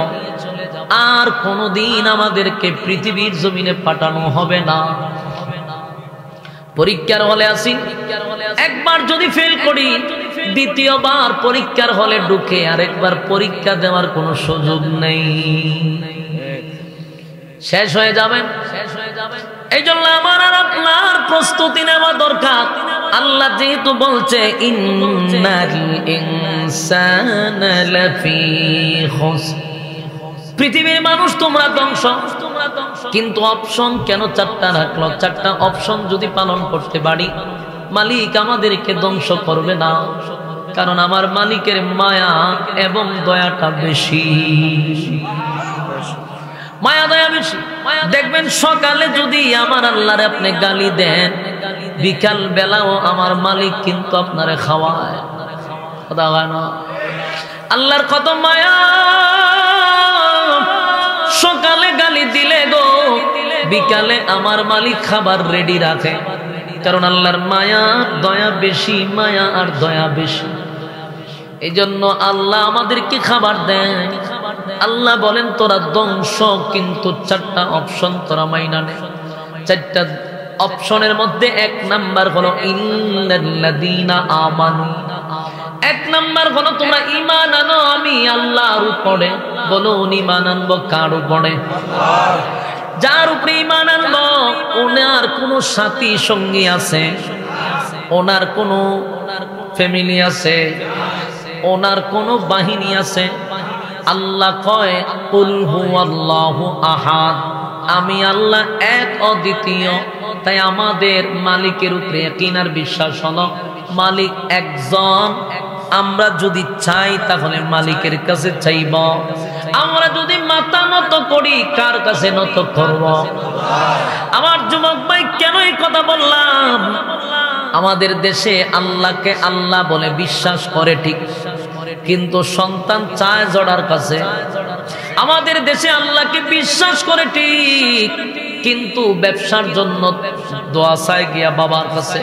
আর কোনোদিন আমাদেরকে পৃথিবীর জমিনে পাঠানো হবে না। পরীক্ষার হলে আসি, একবার যদি ফেল করি, দ্বিতীয়বার পরীক্ষার হলে ঢুকে আরেকবার পরীক্ষা দেওয়ার কোনো সুযোগ নেই, শেষ হয়ে যাবেন। এই জন্য আমার আর আপনার প্রস্তুতি নেওয়া দরকার। আল্লাহ যেহেতু বলছে ইন্নাল ইনসানা লাফি খুসর, পৃথিবীর মানুষ তোমরা ধ্বংস, কিন্তু অপশন কেন চারটা রাখলো? চারটা অপশন যদি পালন করতে পারি, মালিক আমাদেরকে ধ্বংস করবে না, কারণ আমার মালিকের মায়া এবং দয়াটা বেশি। মায়া দয়া বেশি। দেখবেন সকালে যদি আমার আল্লাহরে আপনি গালি দেন, বিকাল বেলাও আমার মালিক কিন্তু আপনারে খাওয়ায়। কথা হয় না? আল্লাহর কত মায়া, সকালে গালি দিলে গো বিকালে আমার মালিক খাবার রেডি রাখে, কারণ আল্লাহর মায়া দয়া বেশি, মায়া আর দয়া বেশি। এই জন্য আল্লাহ আমাদেরকে খাবার দেন। আল্লাহ বলেন তোরা ধ্বংস, কিন্তু চারটা অপশন তোরা মাইনা নে। চারটা অপশনের মধ্যে এক নাম্বার হলো ইন্নাল্লাযীনা আমানু। এক নাম্বার হলো তোমরা ঈমান আনো আমি আল্লাহর উপরে। বলুন ঈমান আনবো কার উপরে? যার উপরে ঈমান আনবো ওনার কোনো সাথী সঙ্গী আছে, ওনার কোনো ফ্যামিলি আছে, ওনার কোনো বাহিনী আছে। আল্লাহ কয় কুল হুয়াল্লাহু আহাদ, আমি আল্লাহ এক অদ্বিতীয়। তাই আমাদের মালিকের উপরে ইয়াকিন আর বিশ্বাস হলো মালিক একজন। আমরা যদি চাই তাহলে মালিকের কাছে চাইব। আমরা যদি মাথা নত করি কার কাছে নত করব? আমার যুবক ভাই, কেন এই কথা বললাম? আমাদের দেশে আল্লাহকে আল্লাহ বলে বিশ্বাস করে ঠিক, কিন্তু সন্তান চায় জড়ার কাছে। আমাদের দেশে আল্লাহকে বিশ্বাস করে ঠিক, কিন্তু ব্যবসার জন্য দোয়া চায় গিয়া বাবার কাছে।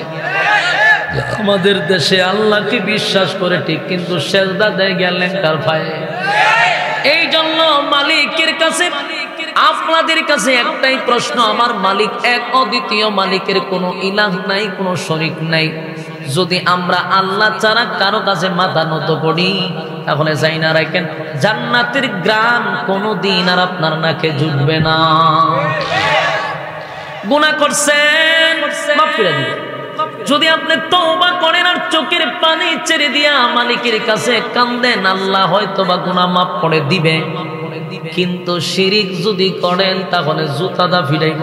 আমাদের দেশে আল্লাহকে বিশ্বাস করে ঠিক, কিন্তু সেজদা দেয় গিয়া ল্যাংটার পায়ে। এই জন্য মালিকের কাছে, আপনাদের কাছে একটাই প্রশ্ন, আমার মালিক এক অদ্বিতীয়, মালিকের কোনো ইলাহ নাই, কোনো শরীক নাই। যদি আমরা আল্লাহ ছাড়া কারো কাছে মাথা নত করি, তাহলে যাই না রাখেন জান্নাতের গ্রাম কোনোদিন আর আপনার নাকে জুটবে না। গুনাহ করছেন, মাফ করে দিবেন। যদি আপনি তওবা করেন আর চোখের পানি ছেড়ে দিয়া মালিকের কাছে কান্দেন, আল্লাহ হয়তো বা গুনাহ মাফ করে দিবে। কিন্তু শিরিক যদি করেন তাহলে জুতাদা ফিরাইব।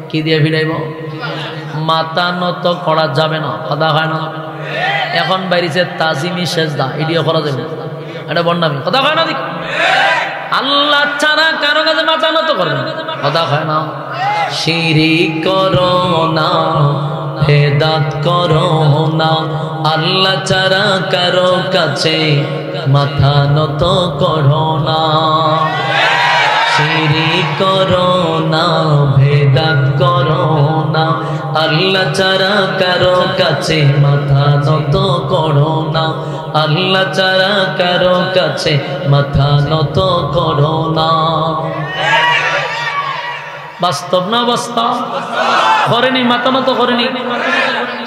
কি দিয়ে ফিরাইব? মাথা নত করা যাবে না, কথা হয় না? এখন বাইরেছে তাজিমি সেজদা, এটিও করা যাবে না, এটা বন্ডামি, কথা হয় না? আল্লাহ ছাড়া কারো কাছে মাথা নত করবে, কথা হয় না? শিরিক করো না, বেদাত করো না, আল্লাহ ছাড়া কারো কাছে মাথা নত করো না। শিরিক করো না, বেদাত করো না, আল্লাহ ছাড়া কারো কাছে মাথা নত করো না। আল্লাহ ছাড়া কারো কাছে মাথা নত করো না। বাস্তব না বাস্তব? করেনি, মাথা নত করেনি।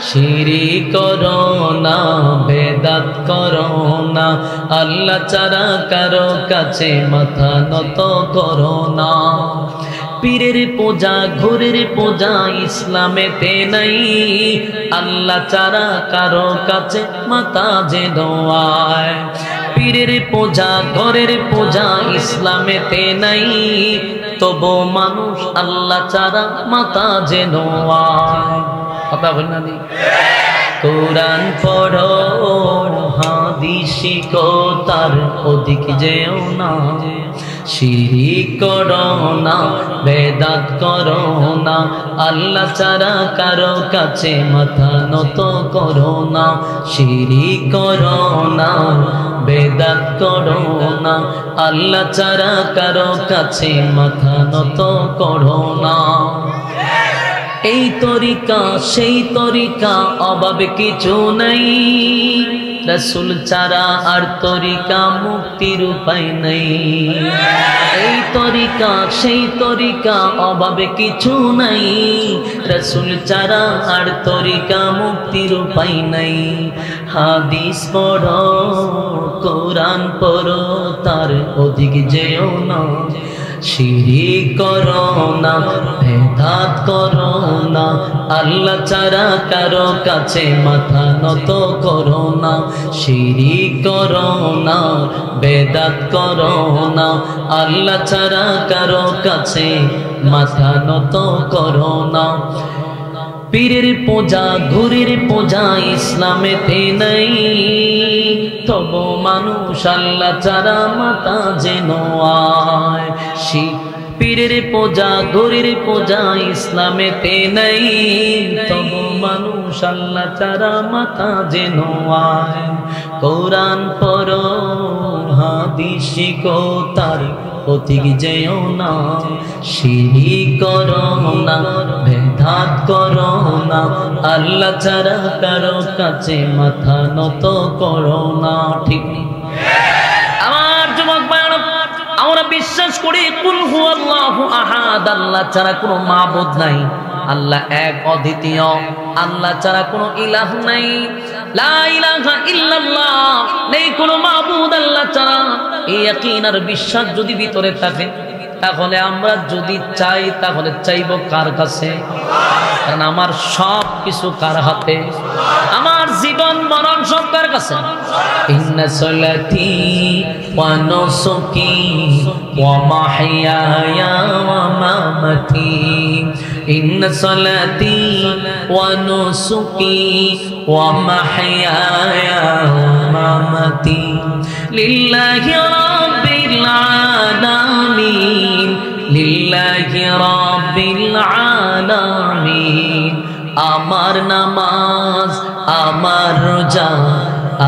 শিরিক করো না, বেদাত করো না, আল্লাহ ছাড়া কারো কাছে মাথা নত করো না। পীরের পূজা ঘুরের পূজা ইসলামেতে নাই, আল্লাহ ছাড়া কারো কাছে মাথা যে নোয়ায়। পীরের পূজা ঘরের পূজা ইসলামেতে নাই, তবু মানুষ আল্লাহ ছাড়া মাথা যে নোয়ায়। কথা বলেন না? কোরআন পড়ো হাদিস শিখো তার ওদিক যেও না, শিরিক করো না বেদাত করো না, আল্লাহ ছাড়া কারো কাছে মাথা নত করো না, শিরিক করো না বেদাত করো না, আল্লাহ ছাড়া কারো কাছে মাথা নত করো না। এই তরিকা সেই তরিকা অভাবে কিছু নাই, রাসূল ছাড়া আর তরিকা মুক্তির উপায় নাই। এই তরিকা সেই তরিকা অভাবে কিছু নাই, রাসূল ছাড়া আর তরিকা মুক্তির উপায় নাই। হাদিস পড়ো কোরআন পড়ো তার ওদিক যেও না, শিরিক করো না বেদাত করো না, আল্লাহ ছাড়া কারো কাছে মাথা নত করো না, শিরিক করো না বেদাত করো না, আল্লাহ ছাড়া কারো কাছে মাথা নত করো না। পীরের পূজা ঘুরের পূজা ইসলামেতে নাই, তবু মানুষ আল্লাহ ছাড়া মাথা যে নোয়ায়। পীরের পূজা ঘুরের পূজা ইসলামেতে নাই, তবু মানুষ আল্লাহ ছাড়া মাথা যে নোয়ায়। কোরআন পড়ো হাদিস শিখো তার ওদিক যেও না, শিরিক করো না বেদাত করো না, আল্লাহ ছাড়া কারো কাছে মাথা নত করো না। ঠিক আমার যুবক ভাইরা, আমরা বিশ্বাস করি কুল হুয়াল্লাহু আহাদ, আল্লাহ ছাড়া কোনো মাবুদ নাই, আল্লাহ এক অদ্বিতীয়, আল্লাহ ছাড়া কোনো ইলাহ নাই, লা ইলাহা ইল্লাল্লাহ, নেই কোনো মাবুদ আল্লাহ ছাড়া। এই ইয়াকিন আর বিশ্বাস যদি ভিতরে থাকে, তাহলে আমরা যদি চাই তাহলে চাইব কার কাছে? কারণ আমার সব কিছু কার হাতে, আমার জীবন মরণ সব কার কাছে? ইন্না সালাতি ওয়া নুসুকি ওয়া মাহইয়ায়া ওয়া মামাতি, ইন্না সালাতি ওয়া নুসুকি ওয়া মাহইয়ায়া ওয়া মামাতি লিল্লাহি রাব্বিল আলামিন, লিল্লাহি রাব্বিল আলামিন। আমার নামাজ আমার রোজা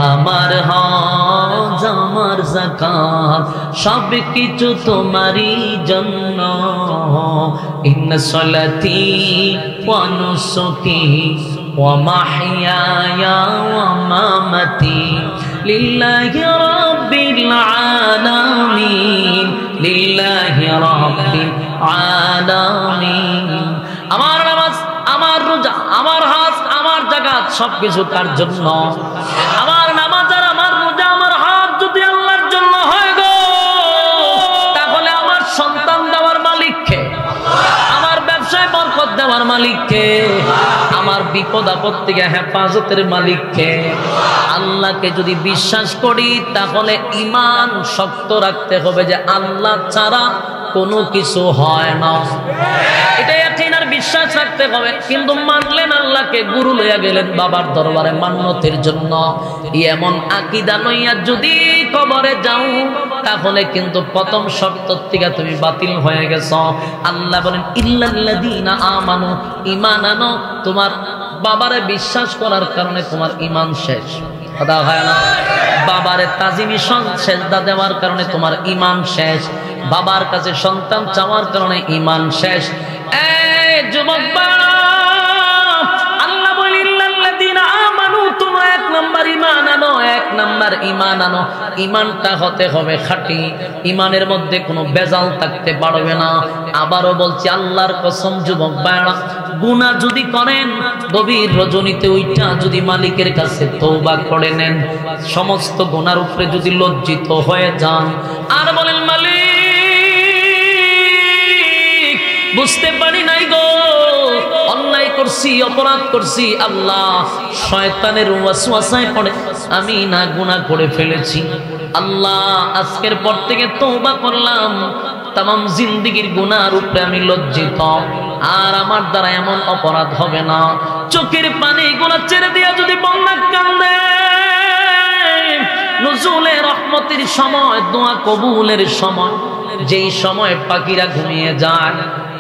আমার হজ আমার যাকাত সব কিছু তোমারই জন্য। ইন্না সালাতি ওয়া নুসুকি ওয়া মাহইয়ায়া ওয়া মামাতি লিল্লাহি রাব্বিল আলামিন, লিল্লাহি রাব্বিল আলামিন। আমার নামাজ আমার রোজা আমার হজ আমার যাকাত সবকিছু কার জন্য? আমার নামাজ আর আমার রোজা আমার হজ যদি আল্লাহর জন্য হয় গো, তাহলে আমার সন্তান দেওয়ার মালিক কে? আমার ব্যবসায় বরকত দেওয়ার মালিক কে? আমার বিপদ আপদ থেকে হেফাজতের মালিক কে? আল্লাহকে যদি বিশ্বাস করি তাহলে ঈমান শক্ত রাখতে হবে যে আল্লাহ ছাড়া কোনো কিছু হয় না, এটা ইয়াকিন আর বিশ্বাস রাখতে হবে। কিন্তু মানলেন আল্লাহকে, গুরু লইয়া গেলেন বাবার দরবারে মান্যতের জন্য, এমন আকীদা লইয়া যদি কবরে যাও তাহলে কিন্তু প্রথম শর্ত থেকে তুমি বাতিল হয়ে গেছো। আল্লাহ বলেন ইল্লাল্লাযীনা আমানু, ঈমান আনো। তোমার বাবারে বিশ্বাস করার কারণে তোমার ঈমান শেষ, কথা হয় না? বাবারে তাজিমি সেজদা দেওয়ার কারণে তোমার ঈমান শেষ, বাবার কাছে সন্তান চাওয়ার কারণে ঈমান শেষ। এই যুবক বাবা, আল্লাহ বলেন ইল্লাল্লাযীনা আমানু, তোমরা এক নাম্বার ঈমান আনো, এক নাম্বার ঈমান আনো। ঈমানটা হতে হবে খাঁটি, ঈমানের মধ্যে কোনো বেজাল থাকতে পারবে না। আবারও বলছি আল্লাহর কসম যুবক বাবা, গুনাহ যদি করেন গভীর রজনীতে ওইটা যদি মালিকের কাছে তওবা করে নেন, সমস্ত গুনার উপরে যদি লজ্জিত হয়ে যান আর বলেন মালিক বুঝতে পারি নাই গো, অন্যায় করছি, অপরাধ করছি। আল্লাহ শয়তানের ওয়াসওয়াসায় পড়ে আমি না গুনাহ করে ফেলেছি। আল্লাহ আজকের পর থেকে তওবা করলাম, তামাম জিন্দেগীর গুনার উপরে আমি লজ্জিত, আর আমার দ্বারা এমন অপরাধ হবে না। চোখের পানি গুলা ছেড়ে দিয়া যদি বান্দা কান্দে, নুজুলে রহমতের সময়, দোয়া কবুলের সময়, যেই সময় পাখিরা ঘুমিয়ে যায়,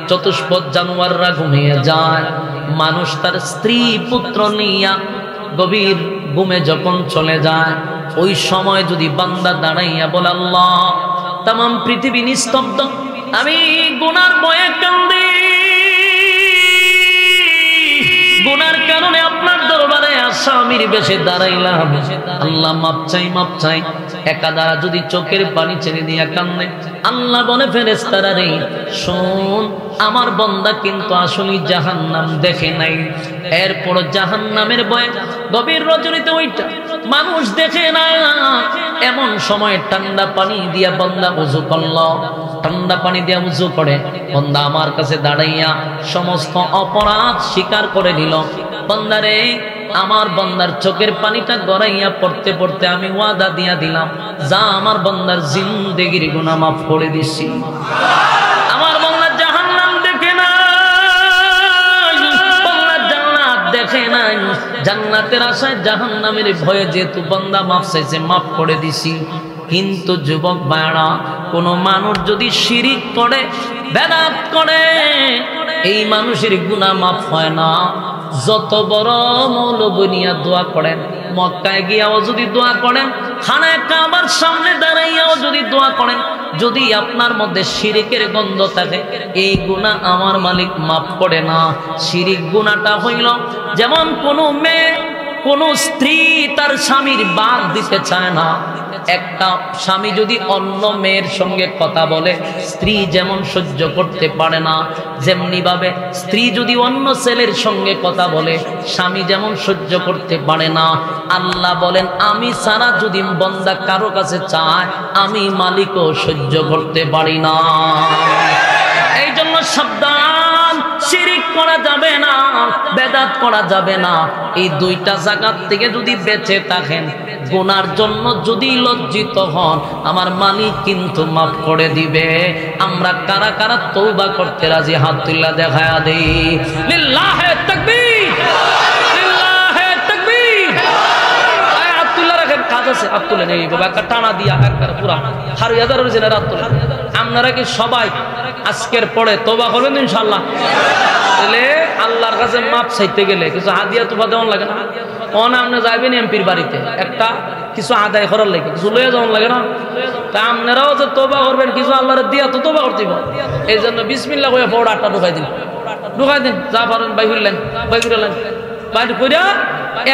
চতুষ্পদ জানোয়াররা ঘুমিয়ে যায়, মানুষ তার স্ত্রী পুত্র নিয়া গভীর ঘুমে যখন চলে যায়, ওই সময় যদি বান্দা দাঁড়াইয়া বলে আল্লাহ তামাম পৃথিবী নিস্তব্ধ, আমি গুনার ভয়ে কান্দি, গুনার কারণে আপনার দরবারে আসামির বেশে দাঁড়াইলাম, আল্লাহ মাপ চাই, মাপ চাই। একাদারা যদি চোখের পানি ছেড়ে দিয়া কান্দে, আল্লাহ বলে ফেরেশতারা রে শোন, আমার বান্দা কিন্তু আসলে জাহান্নাম দেখে নাই, এরপর জাহান্নামের ভয়ে গভীর রজনীতে ওইটা মানুষ দেখে না, এমন সময় ঠান্ডা পানি দিয়া বান্দা ওযু করল, ঠান্ডা পানি দিয়া ওযু করে বান্দা আমার কাছে দাঁড়াইয়া সমস্ত অপরাধ স্বীকার করে নিল। বান্দারে, আমার বান্দার চোখের পানিটা গড়াইয়া পড়তে পড়তে আমি ওয়াদা দিয়া দিলাম, যা আমার বান্দার জিন্দেগির গুনাহ মাফ করে দিছি। আমার বান্দা জাহান্নাম দেখে নাই, বান্দা জান্নাত দেখে নাই, জান্নাতের আশায় জাহান্নামের ভয়ে যেহেতু বান্দা মাফ চাইছে, মাফ করে দিছি। কিন্তু যুবক ভাইরা, কোন মানুষ যদি শিরিক করে, বেদাত করে, এই মানুষের গুনাহ মাফ হয় না। যত বড় মৌলবী নিয়া দোয়া করেন, মক্কায় গিয়াও যদি দোয়া করেন, খানায় কাবার সামনে দাঁড়াইয়াও যদি দোয়া করেন, যদি আপনার মধ্যে শিরিকের গন্ধ থাকে, এই গুনাহ আমার মালিক মাফ করে না। শিরিক গুনাহটা হইল যেমন কোন মেয়ে, কোন স্ত্রী তার স্বামীর বাদ দিতে চায় না। একটা স্বামী যদি অন্য মেয়ের সঙ্গে কথা বলে, স্ত্রী যেমন সহ্য করতে পারে না, যেমনি ভাবে স্ত্রী যদি অন্য ছেলের সঙ্গে কথা বলে, স্বামী যেমন সহ্য করতে পারে না। আল্লাহ বলেন, আমি ছাড়া যদি বান্দা কারো কাছে চায়, আমি মালিকও সহ্য করতে পারি না। এই জন্য সাবধান, শিরিক করা যাবে না, বেদাত করা যাবে না। এই দুইটা জায়গা থেকে যদি বেঁচে থাকেন, গুনার জন্য যদি লজ্জিত হন, আমার মালিক কিন্তু মাফ করে দিবে। আমরা কারা কারা তওবা করতে রাজি, হাত তুলে দেখায়া দেই। লিল্লাহে তাকবীর, লিল্লাহে তাকবীর। হাত তুলে রাখেন, কাজ আছে, হাত তুলে নেই বাবা, একটা টানা দিয়া একবারে পুরা হারু হাজার হয়েছে না, হাত তুলে। আপনারা কি সবাই আজকের পরে তওবা করবেন ইনশাআল্লাহ? তাহলে আল্লাহর কাছে মাপ চাইতে গেলে কিছু হাদিয়া তোফা দেওয়ান লাগে না? আপনি যাবেন এমপির বাড়িতে, একটা কিছু আদায় করার লাগে, কিছু লয়ে যাওয়ান লাগে না? তা আপনারাও যে তওবা করবেন, কিছু আল্লাহর দিয়া তো তওবা করতে হবে। এই জন্য বিসমিল্লাহ কইয়া পড়াটা ঢুকাই দিন, ঢুকাই দিন, যা পারেন বাই করলেন, বাই করলেন, বাইরে কইরা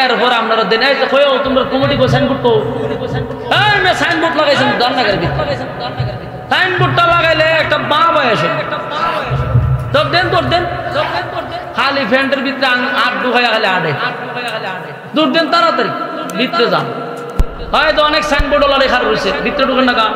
এরপর আপনারা দেন। এই যে কইও তোমরা কমিটি কই সাইনবোর্ড কো, এই মে সাইনবোর্ড লাগাইছেন দরনাগার ভিতরে, সাইনবোর্ডটা লাগাইলে একটা বাপ আসে, দর দেন, দর দেন, খালি ফ্যান্টের ভিতরে আট ঢুকাইয়া খালি আড়ে, দূর দেন, তাড়াতাড়ি ভিতরে যান। হয়তো অনেক সাইনবোর্ড ওলা লেখা রয়েছে, ভিতরে ঢুকেন না,